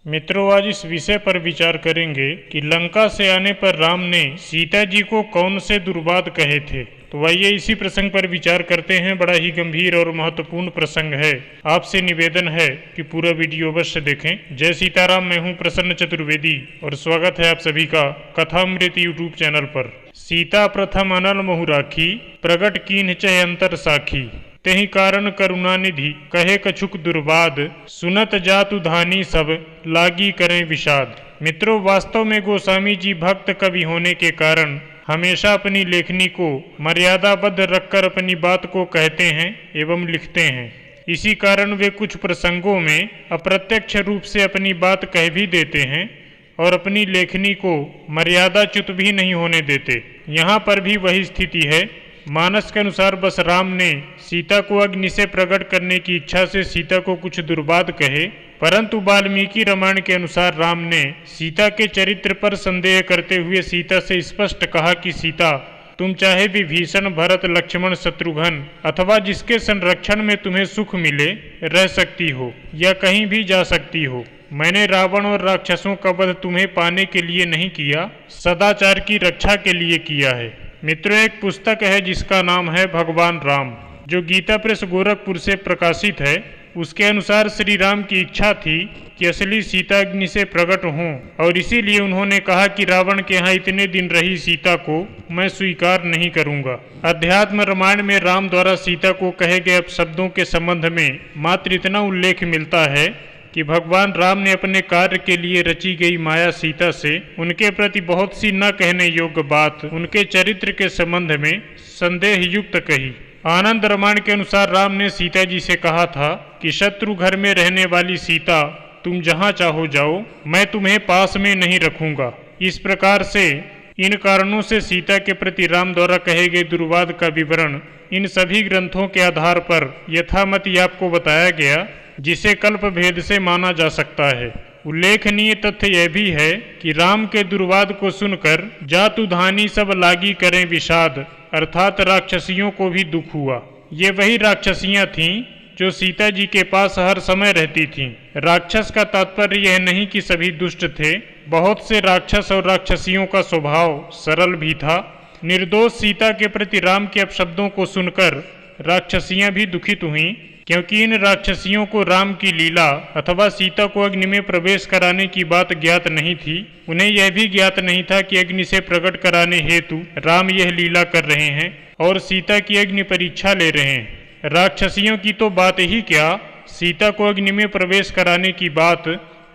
मित्रों, आज इस विषय पर विचार करेंगे कि लंका से आने पर राम ने सीता जी को कौन से दुर्वाद कहे थे। तो आइए इसी प्रसंग पर विचार करते हैं। बड़ा ही गंभीर और महत्वपूर्ण प्रसंग है। आपसे निवेदन है कि पूरा वीडियो अवश्य देखें। जय सीताराम। मैं हूं प्रसन्न चतुर्वेदी और स्वागत है आप सभी का कथामृत यूट्यूब चैनल पर। सीता प्रथम अनल मोहु राखी, प्रगट कीन्ह चह अंतर साखी, तेहि कारण करुणा निधि, कहे कछुक दुर्वाद, सुनत जातु धानी सब, लागी करें विषाद। मित्रों, वास्तव में गोस्वामी जी भक्त कवि होने के कारण हमेशा अपनी लेखनी को मर्यादाबद्ध रखकर अपनी बात को कहते हैं एवं लिखते हैं। इसी कारण वे कुछ प्रसंगों में अप्रत्यक्ष रूप से अपनी बात कह भी देते हैं और अपनी लेखनी को मर्यादाच्युत भी नहीं होने देते। यहाँ पर भी वही स्थिति है। मानस के अनुसार बस राम ने सीता को अग्नि से प्रकट करने की इच्छा से सीता को कुछ दुर्वाद कहे, परंतु वाल्मीकि रामायण के अनुसार राम ने सीता के चरित्र पर संदेह करते हुए सीता से स्पष्ट कहा कि सीता, तुम चाहे विभीषण, भरत, लक्ष्मण, शत्रुघ्न अथवा जिसके संरक्षण में तुम्हें सुख मिले रह सकती हो या कहीं भी जा सकती हो। मैंने रावण और राक्षसों का वध तुम्हें पाने के लिए नहीं किया, सदाचार की रक्षा के लिए किया है। मित्रों, एक पुस्तक है जिसका नाम है भगवान राम, जो गीता प्रेस गोरखपुर से प्रकाशित है। उसके अनुसार श्री राम की इच्छा थी कि असली सीता अग्नि से प्रकट हों और इसीलिए उन्होंने कहा कि रावण के यहाँ इतने दिन रही सीता को मैं स्वीकार नहीं करूंगा। अध्यात्म रामायण में राम द्वारा सीता को कहे गए अपशब्दों के संबंध में मात्र इतना उल्लेख मिलता है कि भगवान राम ने अपने कार्य के लिए रची गई माया सीता से उनके प्रति बहुत सी न कहने योग्य बात उनके चरित्र के संबंध में संदेह युक्त कही। आनंद रामायण के अनुसार राम ने सीता जी से कहा था कि शत्रु घर में रहने वाली सीता, तुम जहाँ चाहो जाओ, मैं तुम्हें पास में नहीं रखूंगा। इस प्रकार से इन कारणों से सीता के प्रति राम द्वारा कहे गए दुर्वाद का विवरण इन सभी ग्रंथों के आधार पर यथामति आपको बताया गया, जिसे कल्प भेद से माना जा सकता है। उल्लेखनीय तथ्य यह भी है कि राम के दुर्वाद को सुनकर जातु धानी सब लागी करें विषाद, अर्थात राक्षसियों को भी दुख हुआ। ये वही राक्षसियां थीं जो सीता जी के पास हर समय रहती थीं। राक्षस का तात्पर्य यह नहीं कि सभी दुष्ट थे। बहुत से राक्षस और राक्षसियों का स्वभाव सरल भी था। निर्दोष सीता के प्रति राम के अपशब्दों को सुनकर राक्षसियां भी दुखित हुईं, क्योंकि इन राक्षसियों को राम की लीला अथवा सीता को अग्नि में प्रवेश कराने की बात ज्ञात नहीं थी। उन्हें यह भी ज्ञात नहीं था कि अग्नि से प्रकट कराने हेतु राम यह लीला कर रहे हैं और सीता की अग्नि परीक्षा ले रहे हैं। राक्षसियों की तो बात ही क्या, सीता को अग्नि में प्रवेश कराने की बात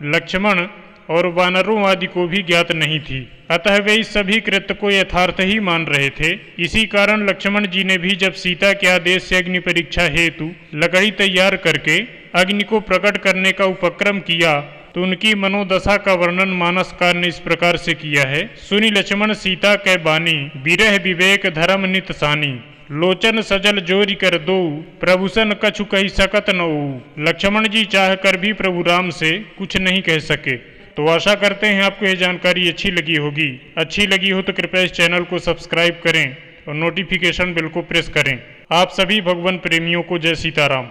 लक्ष्मण और वानरों आदि को भी ज्ञात नहीं थी। अतः वे इस सभी कृत्य को यथार्थ ही मान रहे थे। इसी कारण लक्ष्मण जी ने भी जब सीता के आदेश से अग्नि परीक्षा हेतु लकड़ी तैयार करके अग्नि को प्रकट करने का उपक्रम किया, तो उनकी मनोदशा का वर्णन मानसकार ने इस प्रकार से किया है। सुनि लक्ष्मण सीता कै बानी, विरह विवेक धर्म नित सानी, लोचन सजल जोरी कर दो, प्रभुसन कछु कही सकत नऊ। लक्ष्मण जी चाह कर भी प्रभु राम से कुछ नहीं कह सके। तो आशा करते हैं आपको यह जानकारी अच्छी लगी होगी। अच्छी लगी हो तो कृपया इस चैनल को सब्सक्राइब करें और नोटिफिकेशन बेल को प्रेस करें। आप सभी भगवान प्रेमियों को जय सीताराम।